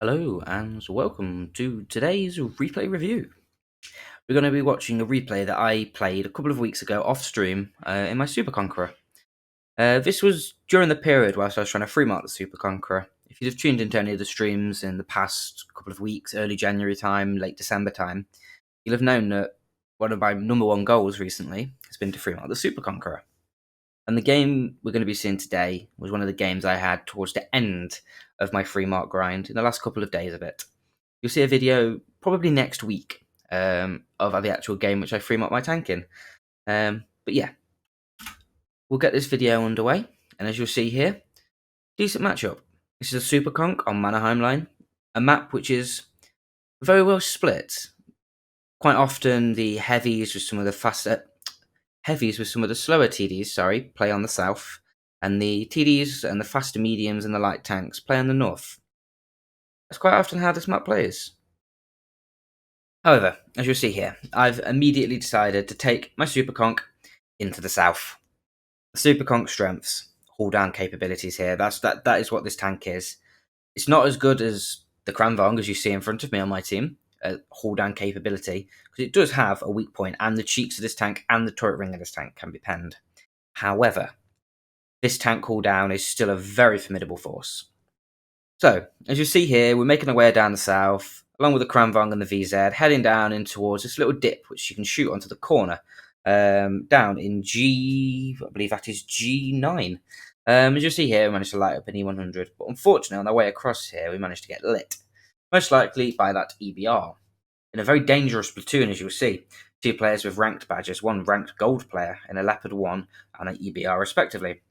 Hello and welcome to today's replay review. We're going to be watching a replay that I played a couple of weeks ago off stream in my Super Conqueror. This was during the period whilst I was trying to free mark the Super Conqueror. If you'd have tuned into any of the streams in the past couple of weeks, early January time, late December time, you'll have known that one of my number one goals recently has been to free mark the Super Conqueror. And the game we're going to be seeing today was one of the games I had towards the end of my free mark grind in the last couple of days of it. You'll see a video probably next week of the actual game which I free marked my tank in. But yeah, we'll get this video underway. And as you'll see here, decent matchup. This is a Super Conk on Mannerheim line, a map which is very well split. Quite often the heavies with some of the slower TDs, play on the south, and the TDs and the faster mediums and the light tanks play on the north. That's quite often how this map plays. However, as you'll see here, I've immediately decided to take my Super Conk into the south. The Super Conk strengths, haul down capabilities here, that is what this tank is. It's not as good as the Kranvang as you see in front of me on my team, haul down capability, because it does have a weak point, and the cheeks of this tank and the turret ring of this tank can be penned. However, this tank haul down is still a very formidable force. So, as you see here, we're making our way down the south, along with the Kranvang and the VZ, heading down in towards this little dip, which you can shoot onto the corner, down in I believe that is G9. As you see here, we managed to light up an E100, but unfortunately, on our way across here, we managed to get lit, most likely by that EBR. In a very dangerous platoon, as you'll see, two players with ranked badges, one ranked gold player in a Leopard 1 and an EBR respectively.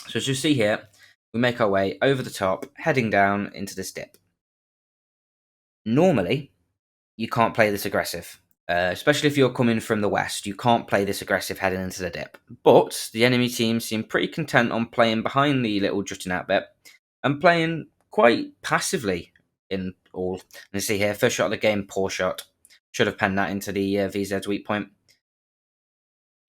So as you see here, we make our way over the top, heading down into this dip. Normally, you can't play this aggressive, especially if you're coming from the west. You can't play this aggressive heading into the dip. But the enemy team seem pretty content on playing behind the little jutting out bit and playing quite passively in all. And you see here, first shot of the game, poor shot. Should have penned that into the VZ's weak point.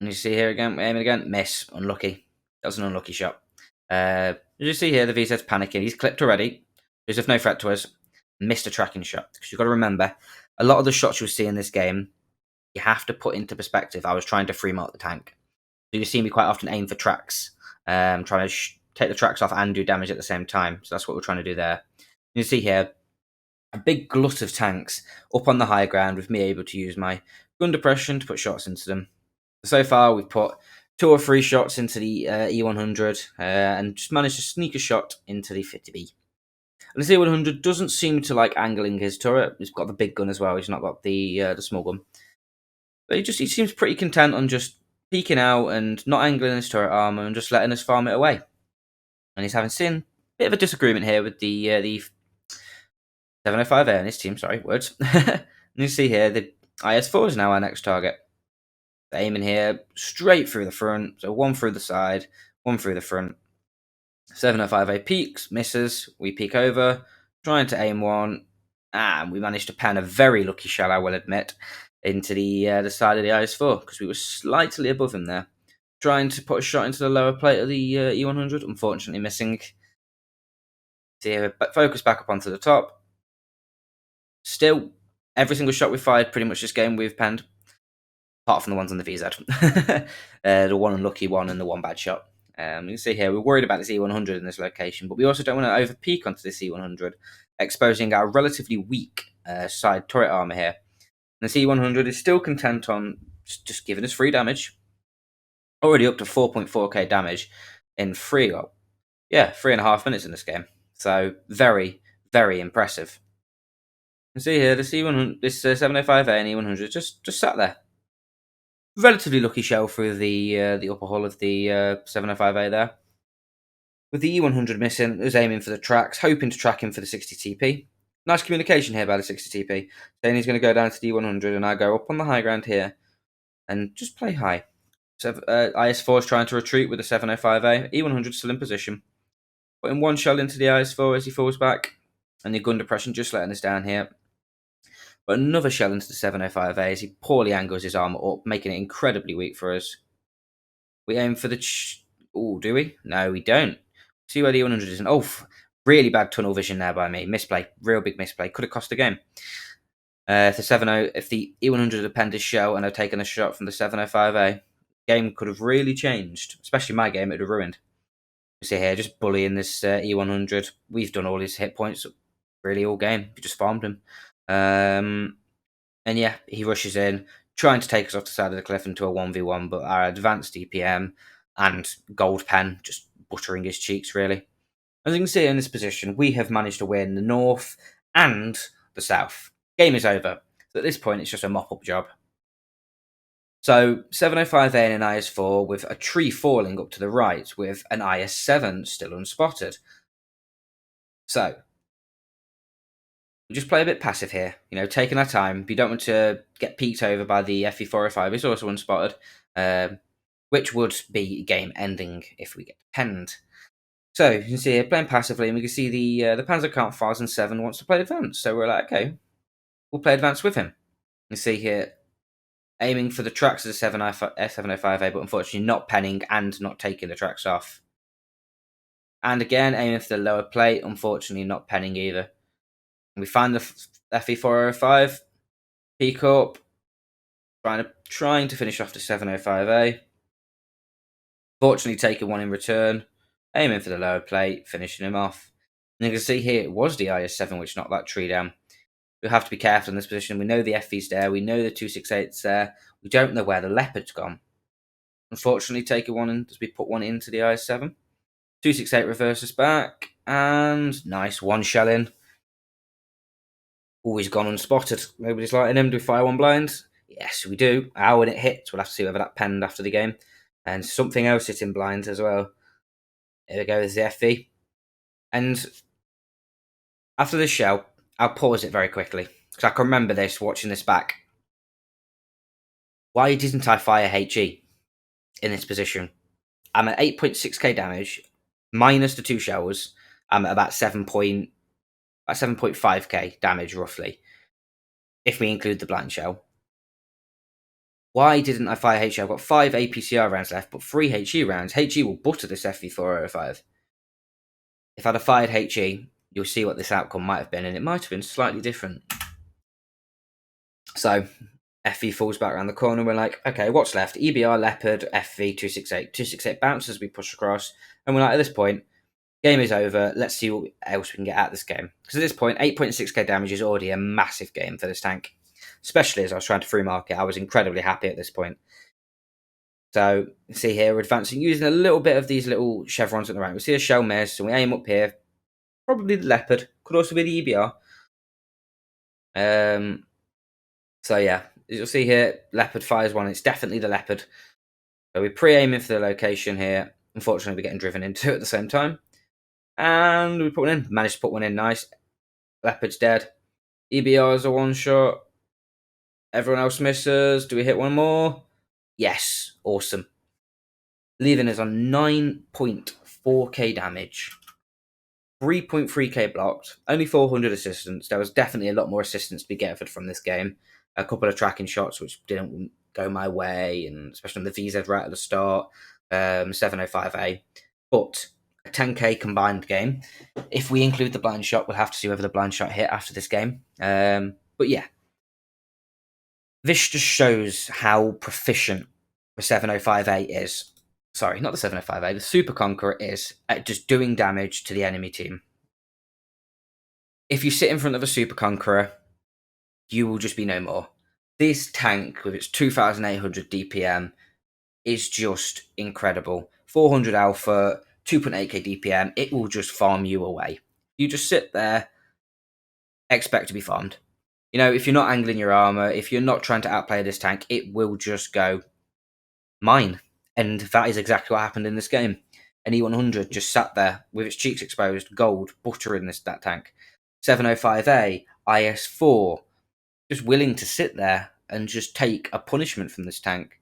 And you see here again, aiming again, miss, unlucky. That was an unlucky shot. As you see here, the VZ's panicking. He's clipped already. He's of no threat to us. Missed a tracking shot. Because you've got to remember, a lot of the shots you'll see in this game, you have to put into perspective. I was trying to free mark the tank. So you see me quite often aim for tracks, trying to take the tracks off and do damage at the same time. So that's what we're trying to do there. You see here, a big glut of tanks up on the high ground with me able to use my gun depression to put shots into them. So far, we've put 2 or 3 shots into the E100 and just managed to sneak a shot into the 50B. And the E100 doesn't seem to like angling his turret. He's got the big gun as well. He's not got the small gun. But he seems pretty content on just peeking out and not angling his turret armor and just letting us farm it away. And he's having seen a bit of a disagreement here with the 705A on his team. Sorry, words. And you see here the IS-4 is now our next target. Aiming here straight through the front, so one through the side, one through the front. 705A peaks, misses, we peek over, trying to aim one, and we managed to pan a very lucky shell, I will admit, into the side of the IS-4, because we were slightly above him there. Trying to put a shot into the lower plate of the E100, unfortunately missing. See here, focus back up onto the top. Still, every single shot we fired pretty much this game we've penned. Apart from the ones on the VZ. The one unlucky one and the one bad shot. You can see here, we're worried about this E100 in this location, but we also don't want to over peek onto this E100, exposing our relatively weak side turret armor here. And the E100 is still content on just giving us free damage. Already up to 4.4k damage in 3.5 minutes in this game. So very, very impressive. You can see here, this 705A and E100 just sat there. Relatively lucky shell through the upper hull of the 705A there. With the E100 missing, it was aiming for the tracks, hoping to track him for the 60 TP. Nice communication here by the 60 TP, saying he's going to go down to the E100 and I go up on the high ground here and just play high. So, IS-4 is trying to retreat with the 705A. E100 still in position. Putting one shell into the IS-4 as he falls back, and the gun depression just letting us down here. But another shell into the 705A as he poorly angles his armor up, making it incredibly weak for us. We aim for the... do we? No, we don't. See where the E100 is. Really bad tunnel vision there by me. Misplay. Real big misplay. Could have cost the game. If the 70, if the E100 had penned his shell and had taken a shot from the 705A, game could have really changed. Especially my game, it would have ruined. You see here, just bullying this E100. We've done all his hit points really all game. We just farmed him. And yeah, he rushes in, trying to take us off the side of the cliff into a 1v1, but our advanced DPM and gold pen just buttering his cheeks, really. As you can see in this position, we have managed to win the north and the south. Game is over. So at this point, it's just a mop-up job. So 705A and an IS4 with a tree falling up to the right with an IS7 still unspotted. So we just play a bit passive here, taking our time. We don't want to get peeked over by the FE405. It's also unspotted, which would be game ending if we get penned. So you can see here, playing passively, and we can see the Panzerkampf 1007 wants to play advance. So we're like, okay, we'll play advance with him. You see here, aiming for the tracks of the 705A, but unfortunately not penning and not taking the tracks off. And again, aiming for the lower plate, unfortunately not penning either. We find the FE405, peek up, trying to finish off the 705A. Fortunately, taking one in return, aiming for the lower plate, finishing him off. And you can see here it was the IS7 which knocked that tree down. We have to be careful in this position. We know the FE's there, we know the 268's there, we don't know where the Leopard's gone. Unfortunately, taking one in as we put one into the IS7. 268 reverses back, and nice one shell in. Always gone unspotted. Nobody's lighting him. Do we fire one blind? Yes, we do. How when it hits, we'll have to see whether that penned after the game. And something else hitting blind as well. Here we go, there's the FE. And after this shell, I'll pause it very quickly, because I can remember this, watching this back. Why didn't I fire HE in this position? I'm at 8.6k damage, minus the 2 shells. I'm at about 7.5k damage, roughly, if we include the blind shell. Why didn't I fire HE? I've got 5 APCR rounds left, but 3 HE rounds. HE will butter this FV405. If I'd have fired HE, you'll see what this outcome might have been, and it might have been slightly different. So, FV falls back around the corner. We're like, okay, what's left? EBR, Leopard, FV, 268. 268 bounces, we push across. And we're like, at this point, game is over. Let's see what else we can get out of this game. Because at this point, 8.6k damage is already a massive game for this tank. Especially as I was trying to free market, I was incredibly happy at this point. So, you see here, we're advancing using a little bit of these little chevrons on the right. We see a shell miss, and we aim up here. Probably the Leopard. Could also be the EBR. So yeah, as you'll see here, Leopard fires one. It's definitely the Leopard. So we're pre-aiming for the location here. Unfortunately, we're getting driven into it at the same time. And we put one in. Managed to put one in. Nice. Leopard's dead. EBR's a one-shot. Everyone else misses. Do we hit one more? Yes. Awesome. Leaving us on 9.4k damage. 3.3k blocked. Only 400 assistance. There was definitely a lot more assistance to be gathered from this game. A couple of tracking shots which didn't go my way, and especially on the VZ right at the start, 705A. But a 10k combined game. If we include the blind shot, we'll have to see whether the blind shot hit after this game. But yeah, this just shows how proficient the 705A is. Sorry, not the 705A, the Super Conqueror is at just doing damage to the enemy team. If you sit in front of a Super Conqueror, you will just be no more. This tank, with its 2,800 DPM, is just incredible. 400 alpha, 2.8k DPM, it will just farm you away. You just sit there, expect to be farmed. If you're not angling your armor, if you're not trying to outplay this tank, it will just go mine. And that is exactly what happened in this game. An E100 just sat there with its cheeks exposed, gold, buttering that tank. 705A, IS4, just willing to sit there and just take a punishment from this tank,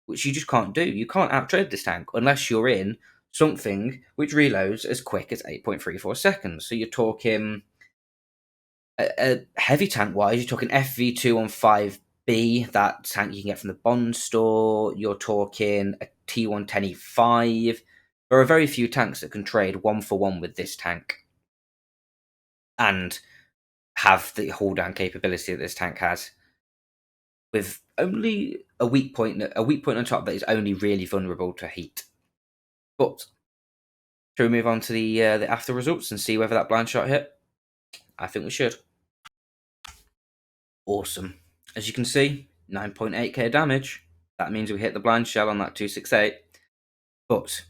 which you just can't do. You can't outtrade this tank unless you're in something which reloads as quick as 8.34 seconds. So you're talking a heavy tank wise, you're talking FV215B, that tank you can get from the Bond store. You're talking a T110E5. There are very few tanks that can trade 1-for-1 with this tank. and have the hold down capability that this tank has, with only a weak point on top that is only really vulnerable to heat. But shall we move on to the after results and see whether that blind shot hit? I think we should. Awesome. As you can see, 9.8k damage. That means we hit the blind shell on that 268. But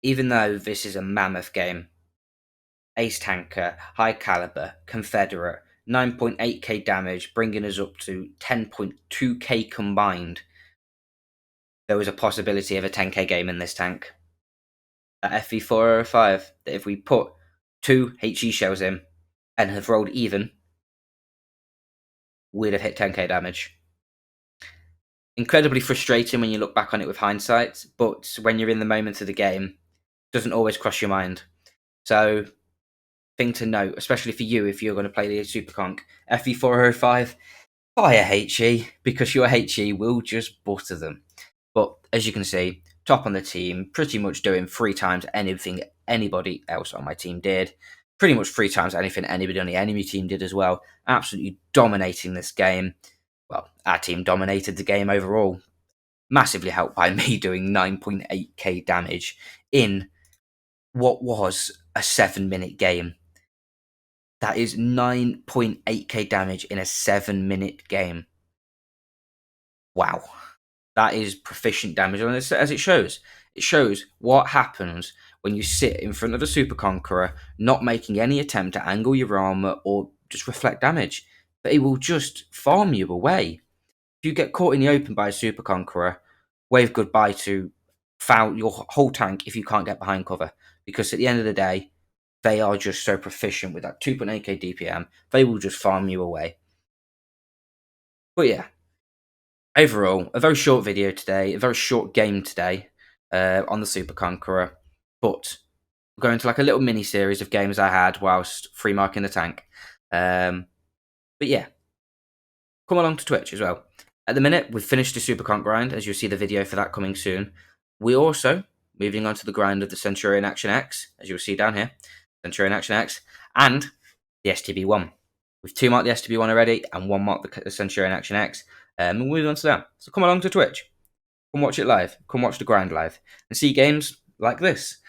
even though this is a mammoth game, Ace Tanker, High Caliber, Confederate, 9.8k damage, bringing us up to 10.2k combined, there was a possibility of a 10k game in this tank. That FV405, that if we put 2 HE shells in and have rolled even, we'd have hit 10k damage. Incredibly frustrating when you look back on it with hindsight, but when you're in the moment of the game, it doesn't always cross your mind. So, thing to note, especially for you if you're going to play the Super Conk, FV405, fire HE, because your HE will just butter them. But as you can see, top on the team, pretty much doing 3 times anything anybody else on my team did. Pretty much 3 times anything anybody on the enemy team did as well. Absolutely dominating this game. Well, our team dominated the game overall. Massively helped by me doing 9.8k damage in what was a 7-minute game. That is 9.8k damage in a 7-minute game. Wow. That is proficient damage, and as it shows what happens when you sit in front of a Super Conqueror, not making any attempt to angle your armor or just reflect damage. But it will just farm you away. If you get caught in the open by a Super Conqueror, wave goodbye to foul your whole tank if you can't get behind cover. Because at the end of the day, they are just so proficient with that 2.8k DPM, they will just farm you away. But yeah, overall, a very short video today, a very short game today on the Super Conqueror. But we're going to like a little mini series of games I had whilst free marking the tank. But yeah, come along to Twitch as well. At the minute, we've finished the Super Conk grind, as you'll see the video for that coming soon. We also, moving on to the grind of the Centurion Action X, as you'll see down here, Centurion Action X, and the STB1. We've 2 marked the STB1 already, and 1 marked the Centurion Action X. We'll move on to that. So come along to Twitch. Come watch it live. Come watch the grind live. And see games like this.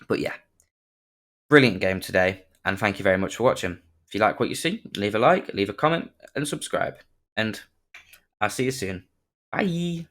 But yeah, brilliant game today, and thank you very much for watching. If you like what you see, leave a like, leave a comment, and subscribe. And I'll see you soon. Bye.